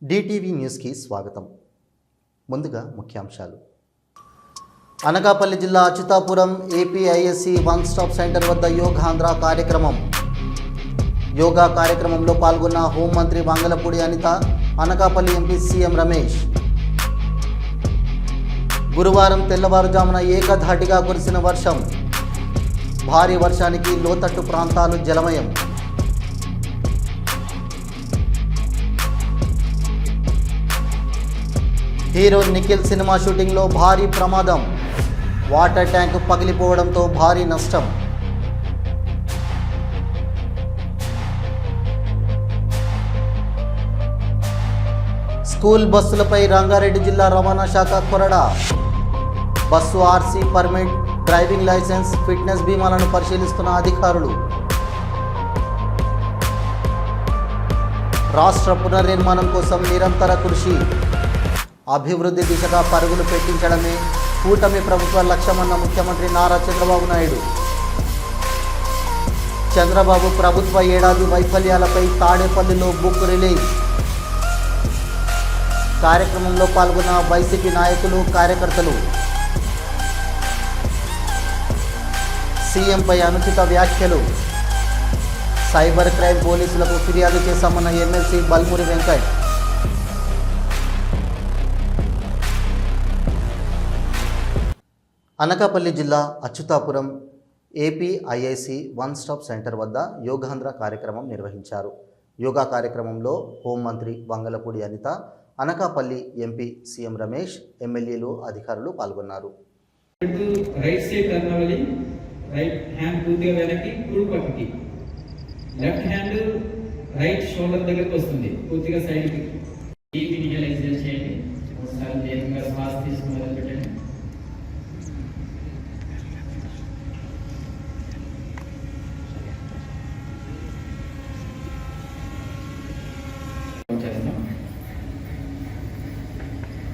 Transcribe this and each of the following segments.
DTV న్యూస్కి స్వాగతం. ముందుగా ముఖ్యాంశాలు. అనకాపల్లి జిల్లా Achyutapuram APISC one stop centre వద్ద యోగాంధ్ర కార్యక్రమం. యోగా కార్యక్రమంలో పాల్గొన్న హోంమంత్రి వంగలపూడి అనిత, అనకాపల్లి ఎంపీ సీఎం రమేష్. గురువారం తెల్లవారుజామున ఏకధాటిగా కురిసిన వర్షం. భారీ వర్షానికి లోతట్టు ప్రాంతాలు జలమయం. హీరో నిఖిల్ సినిమా షూటింగ్లో భారీ ప్రమాదం. వాటర్ ట్యాంక్ పగిలిపోవడంతో భారీ నష్టం. స్కూల్ బస్సులపై రంగారెడ్డి జిల్లా రవాణా శాఖ కొరడా. Bus RC, permit, driving licence, fitness బీమాలను పరిశీలిస్తున్న అధికారులు. రాష్ట్ర పునర్నిర్మాణం కోసం నిరంతర కృషి. అభివృద్ధి దిశగా పరుగులు పెట్టించడమే కూటమి ప్రభుత్వ లక్ష్యమన్న ముఖ్యమంత్రి నారా చంద్రబాబు నాయుడు. చంద్రబాబు ప్రభుత్వ ఏడాది వైఫల్యాలపై తాడేపల్లిలో బుక్ రిలీజ్. కార్యక్రమంలో పాల్గొన్న వైసీపీ నాయకులు, కార్యకర్తలు. సీఎంపై అనుచిత వ్యాఖ్యలు. సైబర్ క్రైమ్ పోలీసులకు ఫిర్యాదు చేశామన్న ఎమ్మెల్సీ బల్మూరి వెంకట్. అనకాపల్లి జిల్లా Achyutapuram APIIC one stop centre వద్ద యోగాంధ్ర కార్యక్రమం నిర్వహించారు. యోగా కార్యక్రమంలో హోంమంత్రి వంగలపూడి అనిత, అనకాపల్లి ఎంపీ సీఎం రమేష్, ఎమ్మెల్యేలు, అధికారులు పాల్గొన్నారు. రైట్ సైడ్ టర్న్ అవ్వాలి. రైట్ హ్యాండ్ పూర్తిగా వెనక్కి, కుడి పక్కకి. లెఫ్ట్ హ్యాండ్ రైట్ షోల్డర్ దగ్గరికి వస్తుంది, పూర్తిగా సైడ్కి. డీప్ ఇన్హేల్ ఎక్సర్సైజ్ చేయండి. ఒకసారి దీర్ఘంగా శ్వాస తీసుకుని మొదలు పెట్టండి.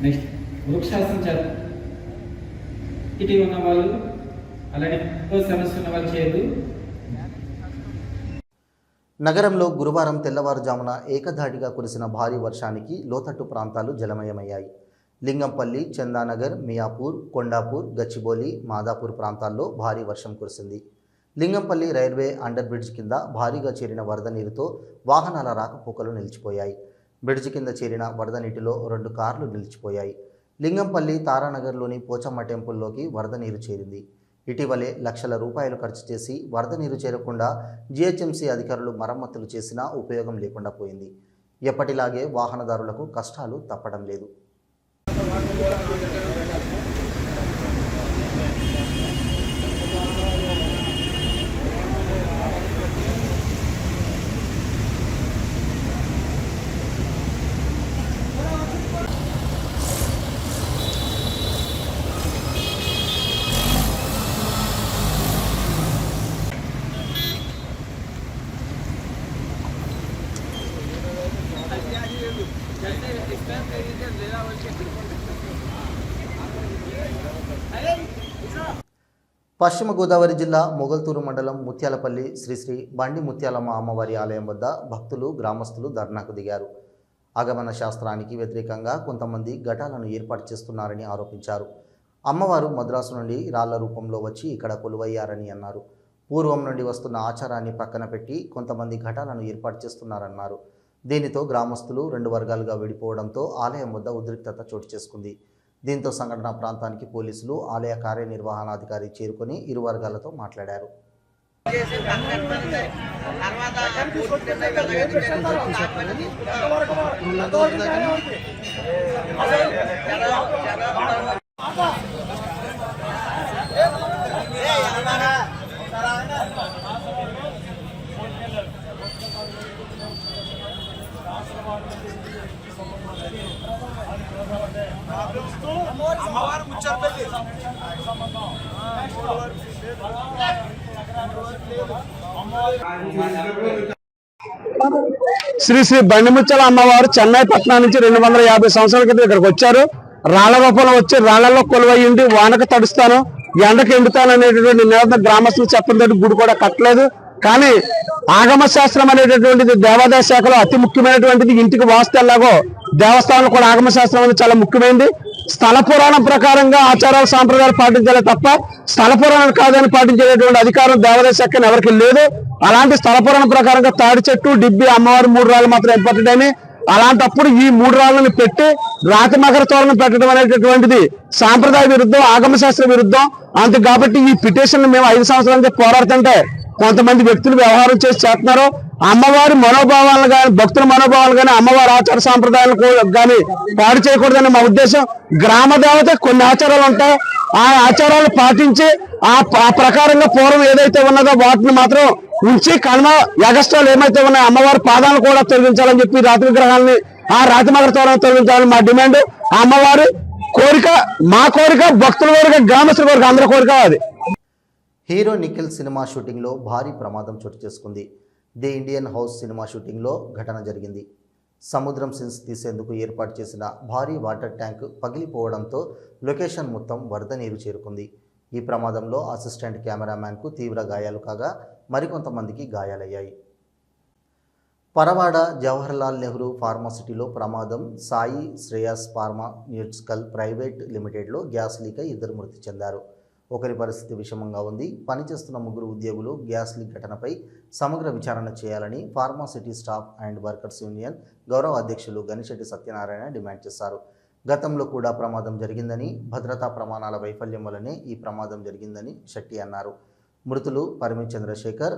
నెక్స్ట్ వృక్షాసనం చేద్దాం. ఇటీ ఉన్న వాళ్ళు, అలాగే సమస్య ఉన్న వాళ్ళు చేయదు. నగరంలో గురువారం తెల్లవారుజామున ఏకధాటిగా కురిసిన భారీ వర్షానికి లోతట్టు ప్రాంతాలు జలమయమయ్యాయి. లింగంపల్లి, చందానగర్, మియాపూర్, కొండాపూర్, గచ్చిబౌలి, మాదాపూర్ ప్రాంతాల్లో భారీ వర్షం కురిసింది. లింగంపల్లి రైల్వే అండర్ బ్రిడ్జ్ కింద భారీగా చేరిన వరద నీరుతో వాహనాల రాకపోకలు నిలిచిపోయాయి. బ్రిడ్జి కింద చేరిన వరద నీటిలో 2 కార్లు నిలిచిపోయాయి. లింగంపల్లి తారానగర్లోని పోచమ్మ టెంపుల్లోకి వరద నీరు చేరింది. ఇటీవలే లక్షల రూపాయలు ఖర్చు చేసి వరద నీరు చేరకుండా జీహెచ్ఎంసీ అధికారులు మరమ్మతులు చేసినా ఉపయోగం లేకుండా పోయింది. ఎప్పటిలాగే వాహనదారులకు కష్టాలు తప్పడం లేదు. పశ్చిమ గోదావరి జిల్లా మొగల్తూరు మండలం ముత్యాలపల్లి శ్రీ శ్రీ బండి ముత్యాలమ్మ అమ్మవారి ఆలయం వద్ద భక్తులు, గ్రామస్తులు ధర్నాకు దిగారు. ఆగమన శాస్త్రానికి వ్యతిరేకంగా కొంతమంది ఘటాలను ఏర్పాటు చేస్తున్నారని ఆరోపించారు. అమ్మవారు మద్రాసు నుండి రాళ్ల రూపంలో వచ్చి ఇక్కడ కొలువయ్యారని అన్నారు. పూర్వం నుండి వస్తున్న ఆచారాన్ని పక్కన పెట్టి కొంతమంది ఘటాలను ఏర్పాటు చేస్తున్నారన్నారు. దీనితో గ్రామస్తులు 2 వర్గాలుగా విడిపోవడంతో ఆలయం వద్ద ఉద్రిక్తత చోటు చేసుకుంది. దీంతో సంఘటనా ప్రాంతానికి పోలీసులు, ఆలయ కార్యనిర్వహణాధికారి చేరుకొని ఇరు వర్గాలతో మాట్లాడారు. శ్రీ శ్రీ బండిముత్యాల అమ్మవారు చెన్నై పట్టణం నుంచి 250 సంవత్సరాల క్రితం ఇక్కడికి వచ్చారు. రాళ్ల రూపంలో వచ్చి రాళ్లలో కొలువయ్యింది. వానకు తడుస్తాను, ఎండకు ఎండుతాను అనేటువంటి నినాదం గ్రామస్తులు చెప్పడంతో గుడి కూడా కట్టలేదు. కానీ ఆగమ శాస్త్రం అనేటటువంటిది దేవాదాయ శాఖలో అతి ముఖ్యమైనటువంటిది. ఇంటికి వాస్తు ఎలాగో దేవస్థానంలో కూడా ఆగమ శాస్త్రం అనేది చాలా ముఖ్యమైనది. స్థల పురాణం ప్రకారంగా ఆచారాలు సాంప్రదాయాలు పాటించాలి తప్ప స్థల పురాణం కాదని పాటించేటటువంటి అధికారం దేవాదాయ శాఖని ఎవరికి లేదు. అలాంటి స్థల పురాణం ప్రకారంగా తాడి చెట్టు, డిబ్బి, అమ్మవారి 3 రాళ్ళు మాత్రం ఇంపార్టెంట్ అని, అలాంటప్పుడు ఈ 3 రాళ్ళని పెట్టి రాతి మకర తోరణం పెట్టడం అనేటటువంటిది సాంప్రదాయ విరుద్ధం, ఆగమ శాస్త్ర విరుద్ధం. అంతే కాబట్టి ఈ పిటిషన్ మేము 5 సంవత్సరాల నుంచి పోరాడుతుంటే కొంతమంది వ్యక్తులు వ్యవహారం చేసి చేస్తున్నారు. అమ్మవారి మనోభావాలను కానీ, భక్తుల మనోభావాలు కానీ, అమ్మవారి ఆచార సాంప్రదాయాలను కానీ పాడు చేయకూడదని మా ఉద్దేశం. గ్రామ దేవత కొన్ని ఆచారాలు ఉంటాయి, ఆ ఆచారాలు పాటించి ఆ ప్రకారంగా పూర్వం ఏదైతే ఉన్నదో వాటిని మాత్రం ఉంచి కర్మ యగస్టాలు ఏమైతే ఉన్నాయో అమ్మవారి పాదాలను కూడా తొలగించాలని చెప్పి రాతి విగ్రహాలని, ఆ రాతి మకర తోరణం తొలగించాలని మా డిమాండ్. అమ్మవారి కోరిక, మా కోరిక, భక్తుల కోరిక, గ్రామస్తుల కోరిక, అందరి కోరిక అది. హీరో నిఖిల్ సినిమా షూటింగ్లో భారీ ప్రమాదం చోటు చేసుకుంది. ది ఇండియన్ హౌస్ సినిమా షూటింగ్లో ఘటన జరిగింది. సముద్రం సీన్స్ తీసేందుకు ఏర్పాటు చేసిన భారీ వాటర్ ట్యాంక్ పగిలిపోవడంతో లొకేషన్ మొత్తం వరద నీరు చేరుకుంది. ఈ ప్రమాదంలో అసిస్టెంట్ కెమెరామ్యాన్కు తీవ్ర గాయాలు కాగా మరికొంతమందికి గాయాలయ్యాయి. పరవాడ జవహర్లాల్ నెహ్రూ ఫార్మాసిటీలో ప్రమాదం. Sai Shreyas pharma nutrical private లిమిటెడ్లో గ్యాస్ లీక్ అయి 2 మృతి చెందారు. ఒకరి పరిస్థితి విషమంగా ఉంది. పనిచేస్తున్న 3 ఉద్యోగులు గ్యాస్ లీక్ ఘటనపై సమగ్ర విచారణ చేయాలని pharma city staff and workers union గౌరవ అధ్యక్షులు గనిశెట్టి సత్యనారాయణ డిమాండ్ చేశారు. గతంలో కూడా ప్రమాదం జరిగిందని, భద్రతా ప్రమాణాల వైఫల్యం వల్లనే ఈ ప్రమాదం జరిగిందని శెట్టి అన్నారు. మృతులు పరిమి చంద్రశేఖర్,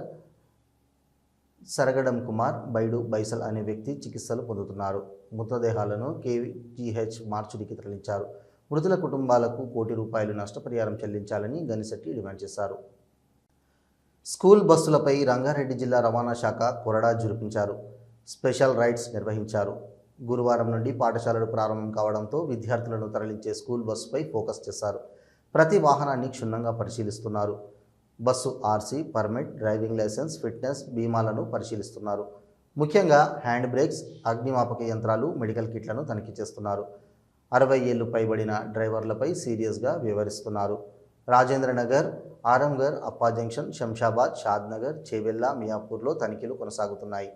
సరగడం కుమార్, బైడు బైసల్ అనే వ్యక్తి చికిత్సలు పొందుతున్నారు. మృతదేహాలను కేజీహెచ్ మార్చురికి తరలించారు. మృతుల కుటుంబాలకు ₹1 కోటి నష్టపరిహారం చెల్లించాలని గనిశెట్టి డిమాండ్ చేశారు. స్కూల్ బస్సులపై రంగారెడ్డి జిల్లా రవాణా శాఖ కొరడా జురిపించారు. స్పెషల్ రైడ్స్ నిర్వహించారు. గురువారం నుండి పాఠశాలలు ప్రారంభం కావడంతో విద్యార్థులను తరలించే స్కూల్ బస్సుపై ఫోకస్ చేశారు. ప్రతి వాహనాన్ని క్షుణ్ణంగా పరిశీలిస్తున్నారు. Bus RC, permit, driving licence, fitness, బీమాలను పరిశీలిస్తున్నారు. ముఖ్యంగా హ్యాండ్ బ్రేక్స్, అగ్నిమాపక యంత్రాలు, మెడికల్ కిట్లను తనిఖీ చేస్తున్నారు. 60 ఏళ్లు పైబడిన డ్రైవర్లపై సీరియస్గా వ్యవహరిస్తున్నారు. రాజేంద్రనగర్, ఆరంగర్, అప్పా జంక్షన్, శంషాబాద్, షాద్నగర్, చేవెళ్ళ, మియాపూర్లో తనిఖీలు కొనసాగుతున్నాయి.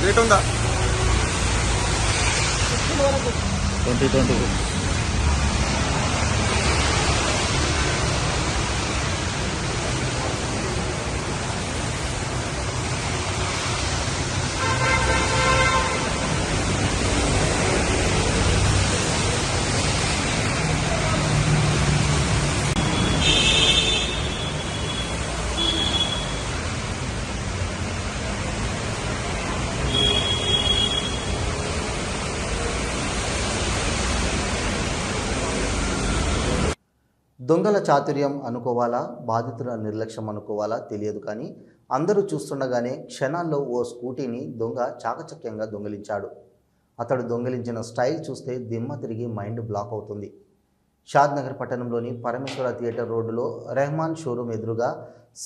డేట్ ఉందా? 2020. దొంగల చాతుర్యం అనుకోవాలా, బాధితుల నిర్లక్ష్యం అనుకోవాలా తెలియదు, కానీ అందరూ చూస్తుండగానే క్షణాల్లో ఓ స్కూటీని దొంగ చాకచక్యంగా దొంగిలించాడు. అతడు దొంగిలించిన స్టైల్ చూస్తే దిమ్మ తిరిగి మైండ్ బ్లాక్ అవుతుంది. షాద్నగర్ పట్టణంలోని పరమేశ్వర థియేటర్ రోడ్డులో రెహమాన్ షోరూమ్ ఎదురుగా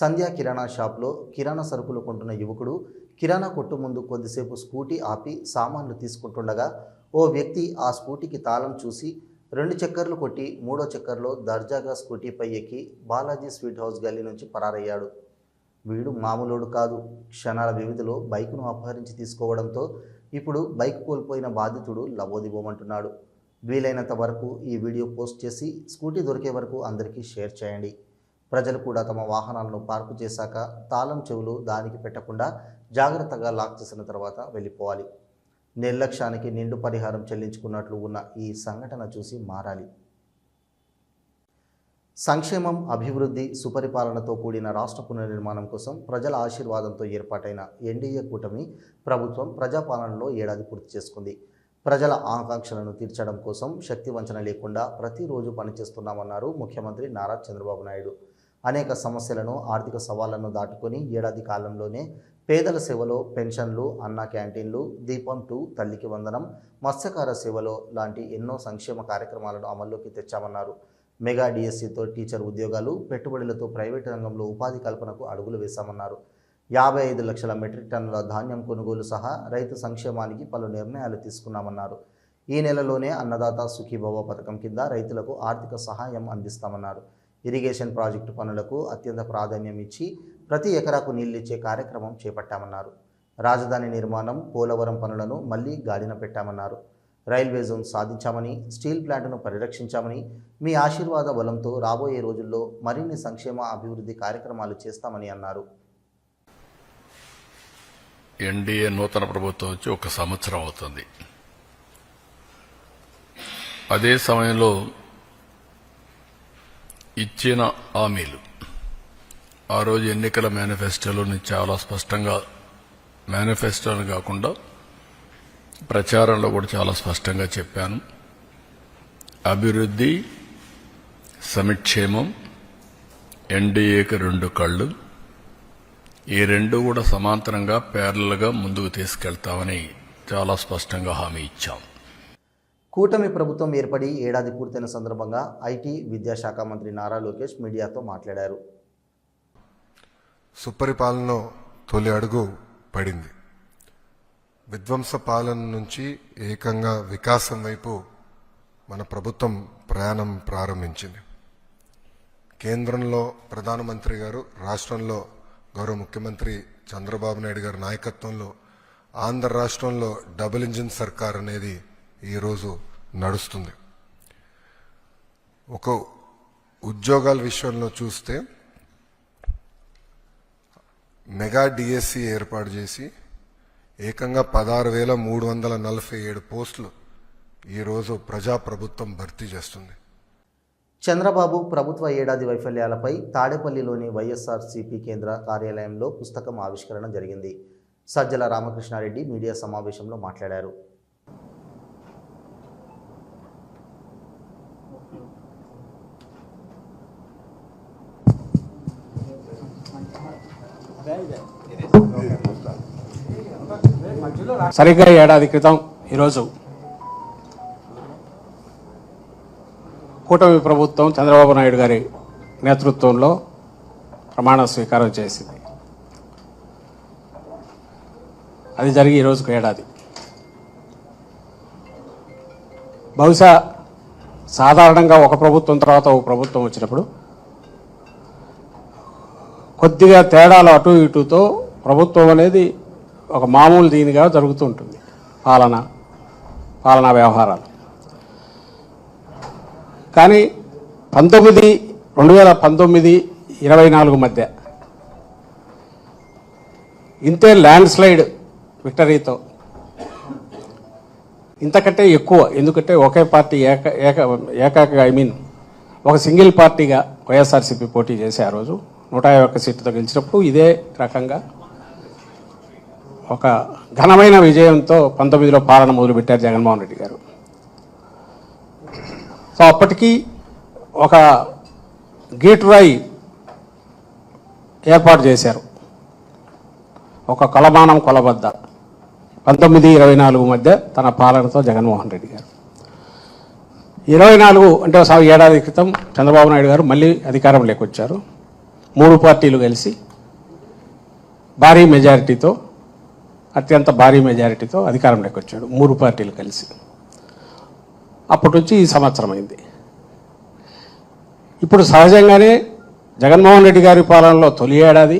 సంధ్యా కిరాణా షాప్లో కిరాణా సరుకులు కొంటున్న యువకుడు కిరాణా కొట్టు ముందు కొద్దిసేపు స్కూటీ ఆపి సామాన్లు తీసుకుంటుండగా ఓ వ్యక్తి ఆ స్కూటీకి తాళం చూసి 2 చక్కర్లు కొట్టి 3వ చక్కర్లో దర్జాగా స్కూటీపై ఎక్కి బాలాజీ స్వీట్ హౌస్ గల్లీ నుంచి పరారయ్యాడు. వీడు మామూలుడు కాదు. క్షణాల వ్యవధిలో బైక్ను అపహరించి తీసుకోవడంతో ఇప్పుడు బైక్ కోల్పోయిన బాధితుడు లబోదిబోమంటున్నాడు. వీలైనంత వరకు ఈ వీడియో పోస్ట్ చేసి స్కూటీ దొరికే వరకు అందరికీ షేర్ చేయండి. ప్రజలు కూడా తమ వాహనాలను పార్కు చేశాక తాళం చెవులు దానికి పెట్టకుండా జాగ్రత్తగా లాక్ చేసిన తర్వాత వెళ్ళిపోవాలి. నిర్లక్ష్యానికి నిండు పరిహారం చెల్లించుకున్నట్లు ఉన్న ఈ సంఘటన చూసి మారాలి. సంక్షేమం, అభివృద్ధి, సుపరిపాలనతో కూడిన రాష్ట్ర పునర్నిర్మాణం కోసం ప్రజల ఆశీర్వాదంతో ఏర్పాటైన ఎన్డీఏ కూటమి ప్రభుత్వం ప్రజాపాలనలో ఏడాది పూర్తి చేసుకుంది. ప్రజల ఆకాంక్షలను తీర్చడం కోసం శక్తి వంచన లేకుండా ప్రతిరోజు పనిచేస్తున్నామన్నారు ముఖ్యమంత్రి నారా చంద్రబాబు నాయుడు. అనేక సమస్యలను, ఆర్థిక సవాళ్లను దాటుకొని ఏడాది కాలంలోనే పేదల సేవలో పెన్షన్లు, అన్న క్యాంటీన్లు, దీపం 2, తల్లికి వందనం, మత్స్యకార సేవలో లాంటి ఎన్నో సంక్షేమ కార్యక్రమాలను అమల్లోకి తెచ్చామన్నారు. మెగా డిఎస్సితో టీచర్ ఉద్యోగాలు, పెట్టుబడులతో ప్రైవేటు రంగంలో ఉపాధి కల్పనకు అడుగులు వేశామన్నారు. 55 లక్షల మెట్రిక్ టన్నుల ధాన్యం కొనుగోలు సహా రైతు సంక్షేమానికి పలు నిర్ణయాలు తీసుకున్నామన్నారు. ఈ నెలలోనే అన్నదాత సుఖీభవ పథకం కింద రైతులకు ఆర్థిక సహాయం అందిస్తామన్నారు. ఇరిగేషన్ ప్రాజెక్టు పనులకు అత్యంత ప్రాధాన్యం ఇచ్చి ప్రతి ఎకరాకు నీళ్లిచ్చే కార్యక్రమం చేపట్టామన్నారు. రాజధాని నిర్మాణం, పోలవరం పనులను మళ్లీ గాడిన పెట్టామన్నారు. రైల్వే జోన్ సాధించామని, స్టీల్ ప్లాంట్ను పరిరక్షించామని, మీ ఆశీర్వాద బలంతో రాబోయే రోజుల్లో మరిన్ని సంక్షేమ అభివృద్ధి కార్యక్రమాలు చేస్తామని అన్నారు. ఎన్డీఏ నూతన ప్రభుత్వం వచ్చి 1 సంవత్సరం అవుతుంది. అదే సమయంలో ఇచ్చిన హామీలు ఆ రోజు ఎన్నికల మేనిఫెస్టోలోని చాలా స్పష్టంగా, మేనిఫెస్టోని కాకుండా ప్రచారంలో కూడా చాలా స్పష్టంగా చెప్పాను. అభివృద్ధి, సంక్షేమం, ఎన్డీఏకి 2 కళ్ళు, ఈ 2 కూడా సమాంతరంగా ప్యారలల్గా ముందుకు తీసుకెళ్తామని చాలా స్పష్టంగా హామీ ఇచ్చాం. కూటమి ప్రభుత్వం ఏర్పడి ఏడాది పూర్తయిన సందర్భంగా ఐటీ, విద్యాశాఖ మంత్రి నారా లోకేష్ మీడియాతో మాట్లాడారు. సుపరిపాలన తొలి అడుగు పడింది. విధ్వంస పాలన నుంచి ఏకంగా వికాసం వైపు మన ప్రభుత్వం ప్రయాణం ప్రారంభించింది. కేంద్రంలో ప్రధానమంత్రి గారు, రాష్ట్రంలో గౌరవ ముఖ్యమంత్రి చంద్రబాబు నాయుడు గారి నాయకత్వంలో ఆంధ్ర రాష్ట్రంలో డబుల్ ఇంజిన్ సర్కార్ అనేది ఈరోజు నడుస్తుంది. ఒక ఉద్యోగాల విషయంలో చూస్తే మెగా డిఎస్సి ఏర్పాటు చేసి ఏకంగా 16,347 పోస్టులు ఈరోజు ప్రజాప్రభుత్వం భర్తీ చేస్తుంది. చంద్రబాబు ప్రభుత్వ ఏడాది వైఫల్యాలపై తాడేపల్లిలోని వైఎస్ఆర్సీపీ కేంద్ర కార్యాలయంలో పుస్తకం ఆవిష్కరణ జరిగింది. సజ్జల రామకృష్ణారెడ్డి మీడియా సమావేశంలో మాట్లాడారు. సరిగ్గా ఏడాది క్రితం ఈరోజు కూటమి ప్రభుత్వం చంద్రబాబు నాయుడు గారి నేతృత్వంలో ప్రమాణ స్వీకారం చేసింది. అది జరిగి ఈరోజుకు ఏడాది. బహుశా సాధారణంగా ఒక ప్రభుత్వం తర్వాత ఒక ప్రభుత్వం వచ్చినప్పుడు కొద్దిగా తేడాలు అటు ఇటుతో ప్రభుత్వం అనేది ఒక మామూలు దీనిగా జరుగుతూ ఉంటుంది. పాలనా వ్యవహారాలు. కానీ 2019-24 మధ్య ఇంతే ల్యాండ్ స్లైడ్ విక్టరీతో ఇంతకంటే ఎక్కువ, ఎందుకంటే ఒకే పార్టీ ఒక సింగిల్ పార్టీగా వైఎస్ఆర్సీపీ పోటీ చేసి ఆ రోజు 151 సీట్లతో గెలిచినప్పుడు ఇదే రకంగా ఒక ఘనమైన విజయంతో 19లో పాలన మొదలుపెట్టారు జగన్మోహన్ రెడ్డి గారు. సో అప్పటికి ఒక గీటురాయి ఏర్పాటు చేశారు, ఒక కొలమానం కొలబద్ద 19-24 మధ్య తన పాలనతో జగన్మోహన్ రెడ్డి గారు. 24 అంటే ఏడాది క్రితం చంద్రబాబు నాయుడు గారు మళ్ళీ అధికారంలోకి వచ్చారు. 3 పార్టీలు కలిసి భారీ మెజారిటీతో, అత్యంత భారీ మెజారిటీతో అధికారంలోకి వచ్చాడు. 3 పార్టీలు కలిసి. అప్పటి నుంచి ఈ సంవత్సరం అయింది. ఇప్పుడు సహజంగానే జగన్మోహన్ రెడ్డి గారి పాలనలో తొలి ఏడాది,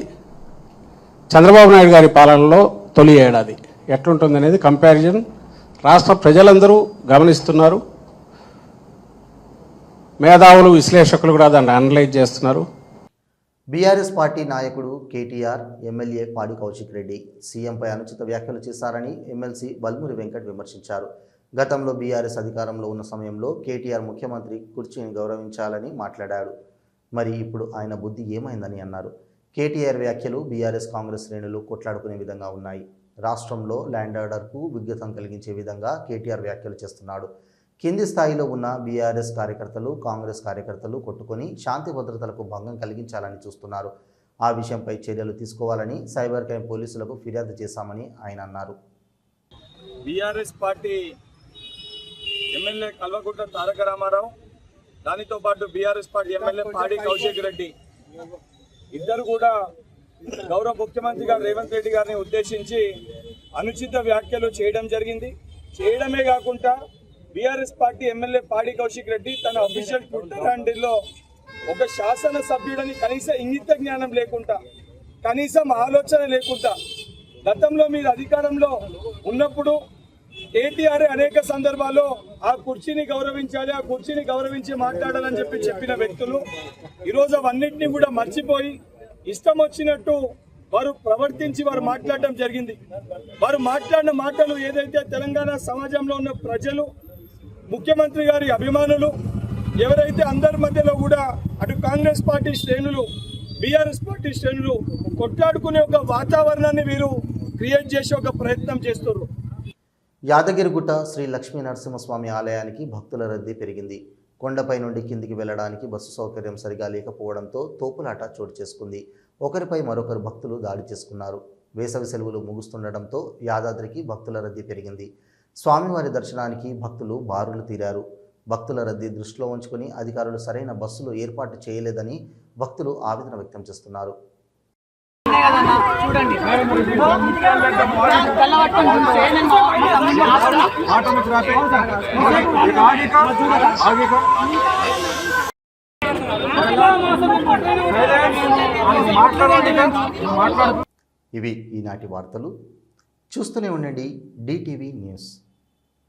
చంద్రబాబు నాయుడు గారి పాలనలో తొలి ఏడాది ఎట్లుంటుందనేది కంపారిజన్ రాష్ట్ర ప్రజలందరూ గమనిస్తున్నారు. మేధావులు, విశ్లేషకులు కూడా దాన్ని అనలైజ్ చేస్తున్నారు. బీఆర్ఎస్ పార్టీ నాయకుడు కేటీఆర్, ఎమ్మెల్యే పాడి కౌశిక్ రెడ్డి సీఎంపై అనుచిత వ్యాఖ్యలు చేశారని ఎమ్మెల్సీ బల్మూరి వెంకట్ విమర్శించారు. గతంలో బీఆర్ఎస్ అధికారంలో ఉన్న సమయంలో కేటీఆర్ ముఖ్యమంత్రి కుర్చీని గౌరవించాలని మాట్లాడాడు. మరి ఇప్పుడు ఆయన బుద్ధి ఏమైందని అన్నారు. కేటీఆర్ వ్యాఖ్యలు బీఆర్ఎస్ కాంగ్రెస్ శ్రేణులు కొట్లాడుకునే విధంగా ఉన్నాయి. రాష్ట్రంలో ల్యాండ్ ఆర్డర్కు విఘాతం కలిగించే విధంగా కేటీఆర్ వ్యాఖ్యలు చేస్తున్నాడు. కింది స్థాయిలో ఉన్న బీఆర్ఎస్ కార్యకర్తలు, కాంగ్రెస్ కార్యకర్తలు కొట్టుకొని శాంతి భద్రతలకు భంగం కలిగించాలని చూస్తున్నారు. ఆ విషయంపై చర్యలు తీసుకోవాలని సైబర్ క్రైమ్ పోలీసులకు ఫిర్యాదు చేశామని ఆయన అన్నారు. BRS party MLA Kalvakuntla Taraka Ramarao, దానితో పాటు బీఆర్ఎస్ పార్టీ ఎమ్మెల్యే పాడి కౌశిక్ రెడ్డి ఇద్దరు కూడా గౌరవ ముఖ్యమంత్రి గారు రేవంత్ రెడ్డి గారిని ఉద్దేశించి అనుచిత వ్యాఖ్యలు చేయడం జరిగింది. చేయడమే కాకుండా బీఆర్ఎస్ పార్టీ ఎమ్మెల్యే పాడి కౌశిక్ రెడ్డి తన అఫీషియల్ ట్విట్టర్ హ్యాండిల్లో ఒక శాసన సభ్యుడని కనీస ఇంగిత జ్ఞానం లేకుండా, కనీసం ఆలోచన లేకుండా, గతంలో మీరు అధికారంలో ఉన్నప్పుడు కేటీఆర్ అనేక సందర్భాల్లో ఆ కుర్చీని గౌరవించాలి, ఆ కుర్చీని గౌరవించి మాట్లాడాలని చెప్పిన వ్యక్తులు ఈరోజు అవన్నింటినీ కూడా మర్చిపోయి ఇష్టం వచ్చినట్టు వారు ప్రవర్తించి వారు మాట్లాడడం జరిగింది. వారు మాట్లాడిన మాటలు ఏదైతే తెలంగాణ సమాజంలో ఉన్న ప్రజలు, ముఖ్యమంత్రి గారి అభిమానులు ఎవరైతే అందరి మధ్యలో కూడా అటు కాంగ్రెస్ పార్టీ శ్రేణులు, బీఆర్ఎస్ పార్టీ శ్రేణులు కొట్లాడుకునే ఒక వాతావరణాన్ని వీరు క్రియేట్ చేసే ఒక ప్రయత్నం చేస్తున్నారు. యాదగిరిగుట్ట శ్రీ లక్ష్మీ నరసింహస్వామి ఆలయానికి భక్తుల రద్దీ పెరిగింది. కొండపై నుండి కిందికి వెళ్లడానికి బస్సు సౌకర్యం సరిగా లేకపోవడంతో తోపులాట చోటు చేసుకుంది. ఒకరిపై మరొకరు భక్తులు దాడి చేసుకున్నారు. వేసవి సెలవులు ముగుస్తుండటంతో యాదాద్రికి భక్తుల రద్దీ పెరిగింది. స్వామివారి దర్శనానికి భక్తులు బారులు తీరారు. భక్తుల రద్దీ దృష్టిలో ఉంచుకుని అధికారులు సరైన బస్సులు ఏర్పాటు చేయలేదని భక్తులు ఆవేదన వ్యక్తం చేస్తున్నారు. ఇవి ఈనాటి వార్తలు. చూస్తూనే ఉండండి DTV న్యూస్.